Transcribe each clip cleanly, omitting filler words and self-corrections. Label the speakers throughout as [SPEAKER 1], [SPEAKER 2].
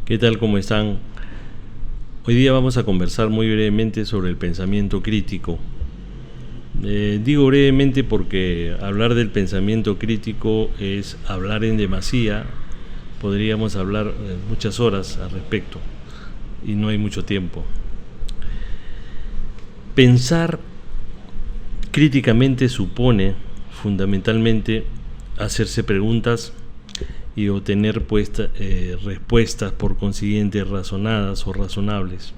[SPEAKER 1] ¿Qué tal? ¿Cómo están? Hoy día vamos a conversar muy brevemente sobre el pensamiento crítico. Digo brevemente porque hablar del pensamiento crítico es hablar en demasía. Podríamos hablar muchas horas al respecto y no hay mucho tiempo. Pensar críticamente supone fundamentalmente hacerse preguntas y obtener respuestas por consiguiente razonadas o razonables.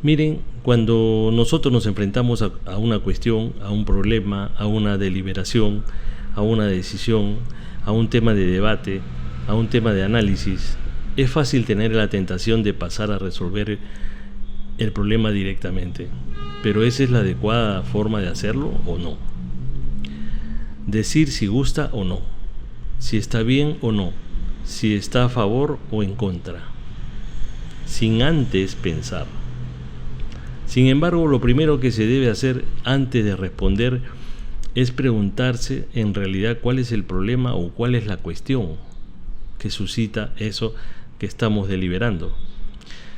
[SPEAKER 1] Miren, cuando nosotros nos enfrentamos a una cuestión, a un problema, a una deliberación, a una decisión, a un tema de debate, a un tema de análisis, es fácil tener la tentación de pasar a resolver el problema directamente. Pero ¿esa es la adecuada forma de hacerlo o no? Decir si gusta o no, si está bien o no, si está a favor o en contra, sin antes pensar. Sin embargo, lo primero que se debe hacer antes de responder es preguntarse en realidad cuál es el problema o cuál es la cuestión que suscita eso que estamos deliberando.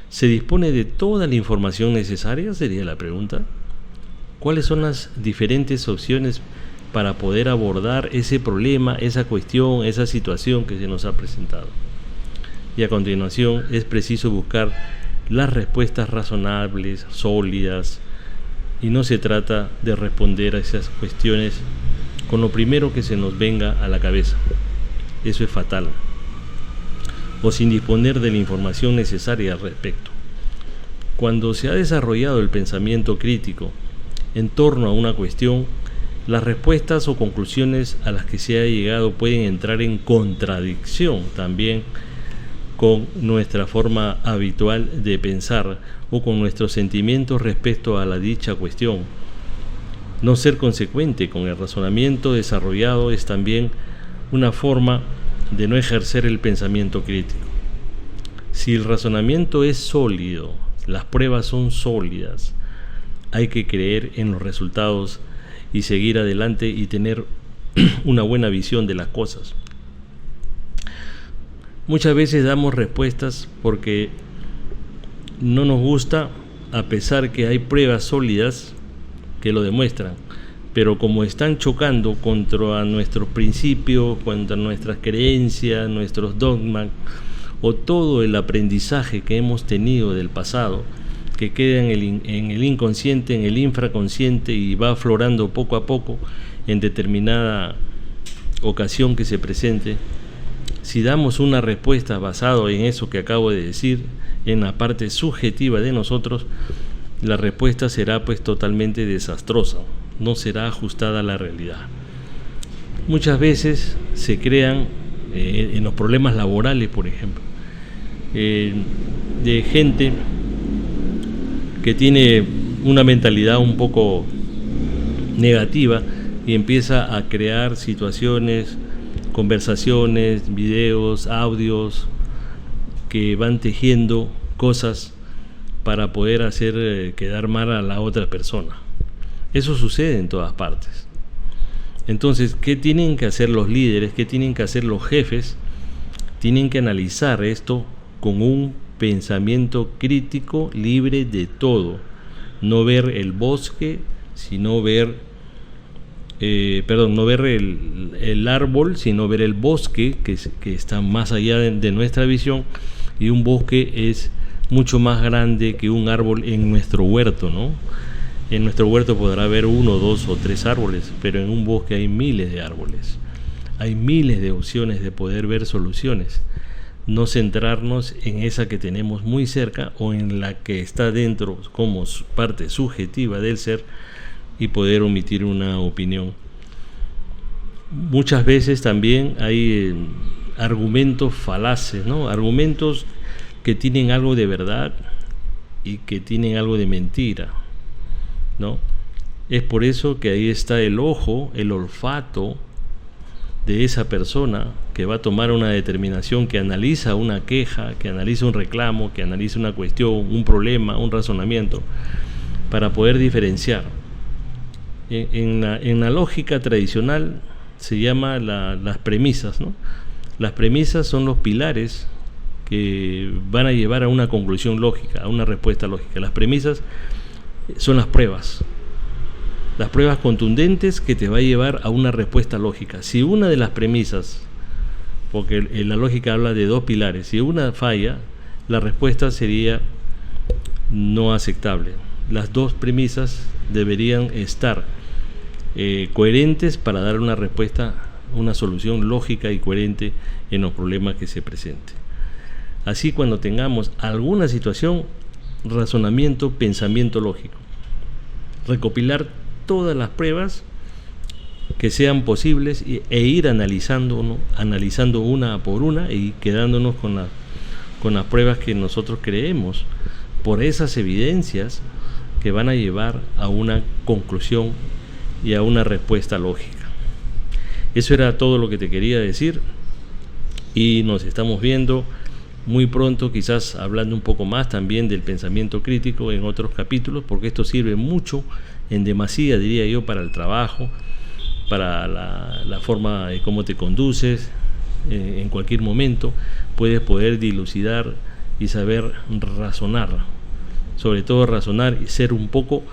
[SPEAKER 1] ¿Se dispone de toda la información necesaria? Sería la pregunta. ¿Cuáles son las diferentes opciones para poder abordar ese problema, esa cuestión, esa situación que se nos ha presentado? Y a continuación es preciso buscar las respuestas razonables, sólidas, y no se trata de responder a esas cuestiones con lo primero que se nos venga a la cabeza. Eso es fatal. O sin disponer de la información necesaria al respecto. Cuando se ha desarrollado el pensamiento crítico en torno a una cuestión, las respuestas o conclusiones a las que se ha llegado pueden entrar en contradicción también con nuestra forma habitual de pensar o con nuestros sentimientos respecto a la dicha cuestión. No ser consecuente con el razonamiento desarrollado es también una forma de no ejercer el pensamiento crítico. Si el razonamiento es sólido, las pruebas son sólidas, hay que creer en los resultados y seguir adelante y tener una buena visión de las cosas. Muchas veces damos respuestas porque no nos gusta, a pesar que hay pruebas sólidas que lo demuestran, pero como están chocando contra nuestros principios, contra nuestras creencias, nuestros dogmas o todo el aprendizaje que hemos tenido del pasado, que queda en el inconsciente, en el infraconsciente y va aflorando poco a poco en determinada ocasión que se presente. Si damos una respuesta basada en eso que acabo de decir, en la parte subjetiva de nosotros, la respuesta será pues totalmente desastrosa, no será ajustada a la realidad. Muchas veces se crean en los problemas laborales, por ejemplo, de gente que tiene una mentalidad un poco negativa y empieza a crear situaciones, conversaciones, videos, audios que van tejiendo cosas para poder hacer quedar mal a la otra persona. Eso sucede en todas partes. Entonces, ¿qué tienen que hacer los líderes? ¿Qué tienen que hacer los jefes? Tienen que analizar esto con un pensamiento crítico libre de todo. No ver el bosque, sino ver no ver el árbol, sino ver el bosque que está más allá de nuestra visión, y un bosque es mucho más grande que un árbol en nuestro huerto, ¿no? En nuestro huerto podrá haber 1, 2 o 3 árboles, pero en un bosque hay miles de árboles. Hay miles de opciones de poder ver soluciones. No centrarnos en esa que tenemos muy cerca o en la que está dentro como parte subjetiva del ser y poder omitir una opinión. Muchas veces también hay argumentos falaces, ¿no? Argumentos que tienen algo de verdad y que tienen algo de mentira, ¿no? Es por eso que ahí está el ojo, el olfato de esa persona que va a tomar una determinación, que analiza una queja, que analiza un reclamo, que analiza una cuestión, un problema, un razonamiento, para poder diferenciar. En la lógica tradicional se llama las premisas, ¿no? Las premisas son los pilares que van a llevar a una conclusión lógica, a una respuesta lógica. Las premisas son las pruebas contundentes que te va a llevar a una respuesta lógica. Si una de las premisas, porque la lógica habla de dos pilares, si una falla, la respuesta sería no aceptable. Las dos premisas deberían estar coherentes para dar una respuesta, una solución lógica y coherente en los problemas que se presenten. Así, cuando tengamos alguna situación, razonamiento, pensamiento lógico, recopilar todas las pruebas que sean posibles e ir analizando una por una y quedándonos con las pruebas que nosotros creemos por esas evidencias que van a llevar a una conclusión y a una respuesta lógica. Eso era todo lo que te quería decir, y nos estamos viendo muy pronto, quizás hablando un poco más también del pensamiento crítico en otros capítulos, porque esto sirve mucho, en demasía diría yo, para el trabajo, para la forma de cómo te conduces. En cualquier momento puedes poder dilucidar y saber razonar, sobre todo razonar y ser un poco,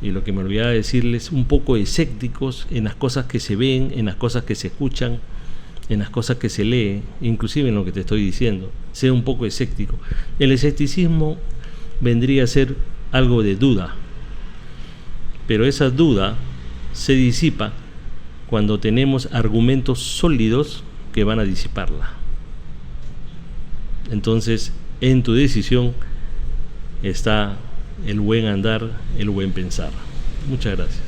[SPEAKER 1] y lo que me olvidaba decirles, un poco escépticos en las cosas que se ven, en las cosas que se escuchan, en las cosas que se leen, inclusive en lo que te estoy diciendo. Sea un poco escéptico. El escepticismo vendría a ser algo de duda, pero esa duda se disipa cuando tenemos argumentos sólidos que van a disiparla. Entonces, en tu decisión está el buen andar, el buen pensar. Muchas gracias.